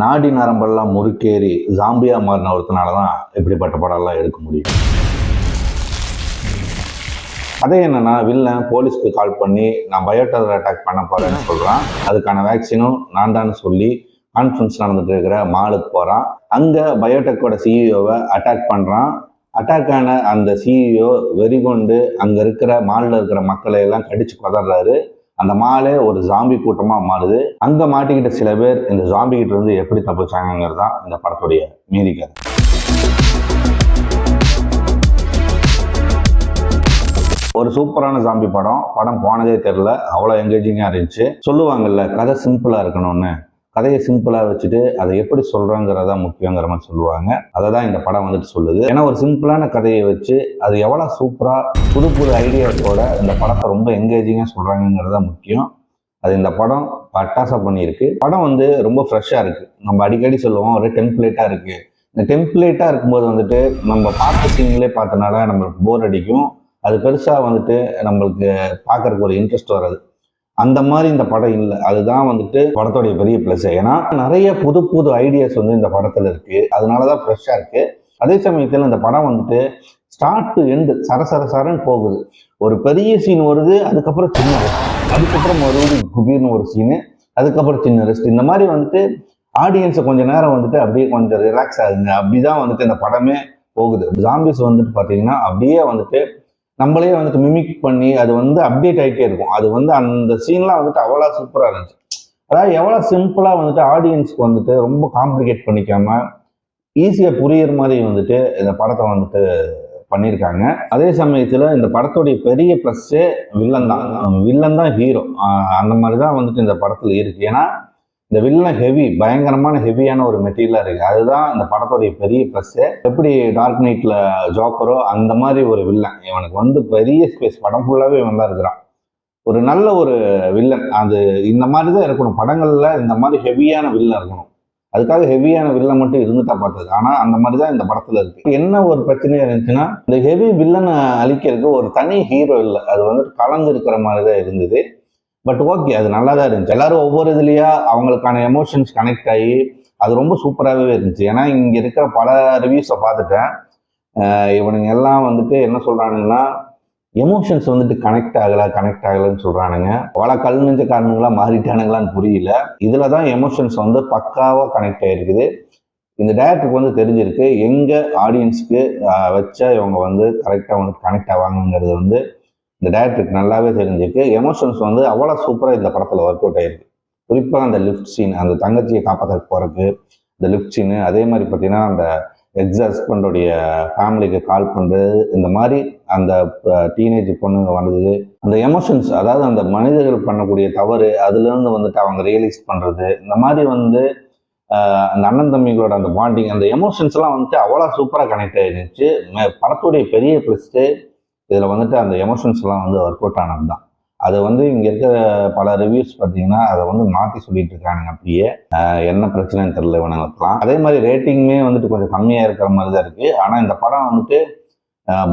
நாடி நரம்பெல்லாம் முறுக்கேறி ஜாம்பியா மாறின ஒருத்தனால தான் இப்படிப்பட்ட படம்லாம் எடுக்க முடியும். அதே என்னன்னா, வில்லன் போலீஸ்க்கு கால் பண்ணி நான் பயோடெரர் அட்டாக் பண்ண போறேன்னு சொல்றான். அதுக்கான வேக்சினும் நான் தான் சொல்லி கான்ஃபரன்ஸ் நடந்துட்டு இருக்கிற மாலுக்கு போறான். அங்க பயோடெக்கோட சிஇஓவை அட்டாக் பண்றான். அட்டாக் ஆன அந்த சிஇஓ வெறிகொண்டு அங்க இருக்கிற மால்ல இருக்கிற மக்களை எல்லாம் கடிச்சு பதறாரு. அந்த மாலே ஒரு ஜாம்பி கூட்டமா மாறுது. அங்க மாட்டிக்கிட்ட சில பேர் இந்த ஜாம்பி கிட்ட இருந்து எப்படி தப்பிச்சாங்கிறது தான் இந்த படத்துடைய மீதி கதை. ஒரு சூப்பரான ஜாம்பி படம் போனதே தெரியல, அவ்வளோ என்கேஜிங்கா இருந்துச்சு. சொல்லுவாங்கல்ல, கதை சிம்பிளா இருக்கணும்னு. கதையை சிம்பிளா வச்சுட்டு அதை எப்படி சொல்றாங்கிறதா முக்கியங்கிற மாதிரி சொல்லுவாங்க. அதை தான் இந்த படம் வந்துட்டு சொல்லுது. ஏன்னா ஒரு சிம்பிளான கதையை வச்சு அது எவ்வளவு சூப்பரா புது புது ஐடியாஸோட இந்த படத்தை ரொம்ப என்கேஜிங்கா சொல்றாங்கிறதா முக்கியம். அது இந்த படம் பட்டாசா பண்ணியிருக்கு. படம் வந்து ரொம்ப ஃப்ரெஷ்ஷா இருக்கு. நம்ம அடிக்கடி சொல்லுவோம் ஒரு டெம்ப்ளேட்டா இருக்கு. இந்த டெம்ப்ளேட்டா இருக்கும்போது வந்துட்டு நம்ம பார்த்த சீன்களே பார்த்தனால நம்மளுக்கு போர் அடிக்கும். அது பெருசா வந்துட்டு நம்மளுக்கு பார்க்கறதுக்கு ஒரு இன்ட்ரெஸ்ட் வராது. அந்த மாதிரி இந்த படம் இல்லை. அதுதான் வந்துட்டு படத்தோடைய பெரிய பிளஸ். ஏன்னா நிறைய புது புது ஐடியாஸ் வந்து இந்த படத்துல இருக்கு. அதனாலதான் ஃப்ரெஷ்ஷா இருக்கு. அதே சமயத்தில் இந்த படம் வந்துட்டு ஸ்டார்ட் டு எண்டு சரன்னு போகுது. ஒரு பெரிய சீன் வருது, அதுக்கப்புறம் சின்ன ரெஸ்ட், அதுக்கப்புறம் மறுபடியும் குபீர்னு ஒரு சீனு, அதுக்கப்புறம் சின்ன ரெஸ்ட். இந்த மாதிரி வந்துட்டு ஆடியன்ஸை கொஞ்ச நேரம் வந்துட்டு அப்படியே கொஞ்சம் ரிலாக்ஸ் ஆகுங்க. அப்படிதான் வந்துட்டு இந்த படமே போகுது. ஜாம்பிஸ் வந்துட்டு பாத்தீங்கன்னா அப்படியே வந்துட்டு நம்மளே வந்துட்டு மிமிக் பண்ணி அது வந்து அப்டேட் ஆகிட்டே இருக்கும். அது வந்து அந்த சீன்லாம் வந்துட்டு அவ்வளோ சூப்பராக இருந்துச்சு. அதாவது எவ்வளோ சிம்பிளாக வந்துட்டு ஆடியன்ஸ்க்கு வந்துட்டு ரொம்ப காம்ப்ளிகேட் பண்ணிக்காம ஈஸியாக புரியுற மாதிரி வந்துட்டு இந்த படத்தை வந்துட்டு பண்ணியிருக்காங்க. அதே சமயத்தில் இந்த படத்துடைய பெரிய ப்ளஸ்ஸே வில்லன் தான் ஹீரோ. அந்த மாதிரி தான் வந்துட்டு இந்த படத்தில் இருக்கு. ஏன்னா இந்த வில்லன் பயங்கரமான ஹெவியான ஒரு மெட்டீரியலா இருக்கு. அதுதான் இந்த படத்துடைய பெரிய பிளஸ். எப்படி டார்க் நைட்ல ஜோக்கரோ அந்த மாதிரி ஒரு வில்லன், இவனுக்கு வந்து பெரிய ஸ்பேஸ், படம் ஃபுல்லாவே இவன் தான் இருக்கிறான். ஒரு நல்ல ஒரு வில்லன். அது இந்த மாதிரி தான் இருக்கணும் படங்கள்ல. இந்த மாதிரி ஹெவியான வில்லன் இருக்கணும். அதுக்காக ஹெவியான வில்லன் மட்டும் இருந்துட்டா பார்த்தது. ஆனா அந்த மாதிரி தான் இந்த படத்துல இருக்கு. என்ன ஒரு பிரச்சனையா இருந்துச்சுன்னா, இந்த ஹெவி வில்லனை அழிக்கிறதுக்கு ஒரு தனி ஹீரோ இல்லை. அது வந்துட்டு கலந்து இருக்கிற மாதிரி தான் இருந்தது. பட் ஓகே, அது நல்லா தான் இருந்துச்சு. எல்லாரும் ஒவ்வொரு இதுலையா அவங்களுக்கான எமோஷன்ஸ் கனெக்ட் ஆகி அது ரொம்ப சூப்பராகவே இருந்துச்சு. ஏன்னா இங்க இருக்கிற பல ரிவ்யூஸை பார்த்துட்டேன். இவனுங்க எல்லாம் வந்துட்டு என்ன சொல்றானுங்கன்னா, எமோஷன்ஸ் வந்துட்டு கனெக்ட் ஆகலைன்னு சொல்றானுங்க. பல கல் நெஞ்ச காரணங்களா மாறிட்டானுங்களான்னு புரியல. இதுல தான் எமோஷன்ஸ் வந்து பக்காவா கனெக்ட் ஆயிருக்குது. இந்த டைரக்டருக்கு வந்து தெரிஞ்சிருக்கு எங்க ஆடியன்ஸ்க்கு வச்சா இவங்க வந்து கரெக்டா வந்து கனெக்ட் ஆவாங்கிறது வந்து இந்த டைரக்டருக்கு நல்லாவே தெரிஞ்சிருக்கு. எமோஷன்ஸ் வந்து அவ்வளோ சூப்பராக இந்த படத்தில் ஒர்க் அவுட் ஆயிருக்கு. குறிப்பாக அந்த லிஃப்ட் சீன், அந்த தங்கச்சியை காப்பாற்ற போறதுக்கு இந்த லிஃப்ட் சீனு, அதே மாதிரி பார்த்தீங்கன்னா அந்த எக்ஸ் ஹஸ்பண்டோடைய ஃபேமிலிக்கு கால் பண்ணுறது, இந்த மாதிரி அந்த டீனேஜ் பொண்ணுங்க வந்தது, அந்த எமோஷன்ஸ், அதாவது அந்த மனிதர்கள் பண்ணக்கூடிய தவறு அதுலேருந்து வந்துட்டு அவங்க ரியலைஸ் பண்ணுறது, இந்த மாதிரி வந்து அந்த அண்ணன் தம்பிகளோட அந்த பாண்டிங், அந்த எமோஷன்ஸ் எல்லாம் வந்துட்டு அவ்வளோ சூப்பராக கனெக்ட் ஆயிருந்துச்சு. படத்துடைய பெரிய ப்ளஸ்ட்டு இதில் வந்துட்டு அந்த எமோஷன்ஸ் எல்லாம் வந்து ஒர்க் அவுட் ஆனது தான். அது வந்து இங்கே இருக்கிற பல ரிவ்யூஸ் பார்த்தீங்கன்னா அதை வந்து மாற்றி சொல்லிட்டு இருக்கானுங்க. அப்படியே என்ன பிரச்சனைன்னு தெரியல இவனுங்களுக்குலாம். அதே மாதிரி ரேட்டிங்குமே வந்துட்டு கொஞ்சம் கம்மியாக இருக்கிற மாதிரி தான் இருக்குது. ஆனால் இந்த படம் வந்துட்டு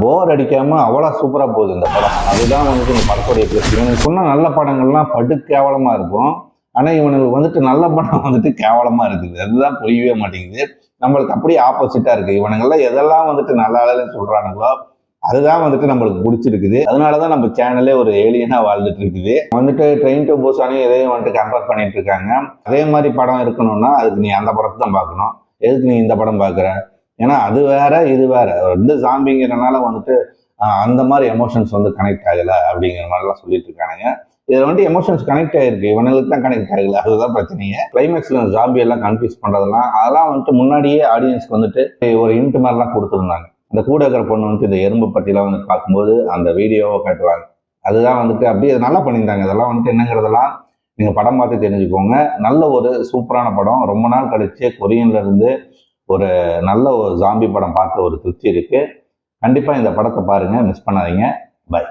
போர் அடிக்காமல் அவ்வளோ சூப்பராக போகுது இந்த படம். அதுதான் வந்துட்டு இந்த படத்துடைய ப்ளஸ். இவனுக்கு சொன்ன நல்ல படங்கள்லாம் படு கேவலமாக இருக்கும். ஆனால் இவனுக்கு வந்துட்டு நல்ல படம் வந்துட்டு கேவலமாக இருக்குது. அதுதான் புரியவே மாட்டேங்குது. நம்மளுக்கு அப்படியே ஆப்போசிட்டாக இருக்குது. இவனுங்கள்லாம் எதெல்லாம் வந்துட்டு நல்லா இல்லைன்னு சொல்கிறானுங்களோ அதுதான் வந்துட்டு நம்மளுக்கு பிடிச்சிருக்குது. அதனாலதான் நம்ம சேனலே ஒரு ஏலியனா வாழ்ந்துட்டு இருக்குது. வந்துட்டு ட்ரெயின் டு புசானே எதையும் வந்துட்டு கம்பேர் பண்ணிட்டு இருக்காங்க. அதே மாதிரி படம் இருக்கணும்னா அதுக்கு நீ அந்த படத்தை தான் பார்க்கணும். எதுக்கு நீ இந்த படம் பார்க்குற? ஏன்னா அது வேற இது வேற. ரெண்டு ஜாம்பிங்கிறனால வந்துட்டு அந்த மாதிரி எமோஷன்ஸ் வந்து கனெக்ட் ஆகலை அப்படிங்கிற மாதிரிலாம் சொல்லிட்டு இருக்கானுங்க. இதில் வந்துட்டு எமோஷன்ஸ் கனெக்ட் ஆகிருக்கு, இவனுக்கு தான் கனெக்ட் ஆகலை. அதுதான் பிரச்சனையே. கிளைமேக்ஸ்ல ஜாம்பி எல்லாம் கன்ஃபியூஸ் பண்றதெல்லாம் அதெல்லாம் வந்துட்டு முன்னாடியே ஆடியன்ஸ்க்கு வந்துட்டு ஒரு இன்ட் மாதிரிலாம் கொடுத்துருந்தாங்க. இந்த கூட இருக்கிற பொண்ணு வந்துட்டு இந்த எறும்பு பற்றிலாம் வந்து பார்க்கும்போது அந்த வீடியோவை காட்டுவாங்க. அதுதான் வந்துட்டு அப்படியே நல்லா பண்ணியிருந்தாங்க. அதெல்லாம் வந்துட்டு என்னங்கிறதெல்லாம் நீங்கள் படம் பார்த்து தெரிஞ்சுக்கோங்க. நல்ல ஒரு சூப்பரான படம். ரொம்ப நாள் கழிச்சு கொரியன்ல இருந்து ஒரு நல்ல ஒரு ஜாம்பி படம் பார்த்த ஒரு திருப்தி இருக்கு. கண்டிப்பாக இந்த படத்தை பாருங்க, மிஸ் பண்ணாதீங்க. பை.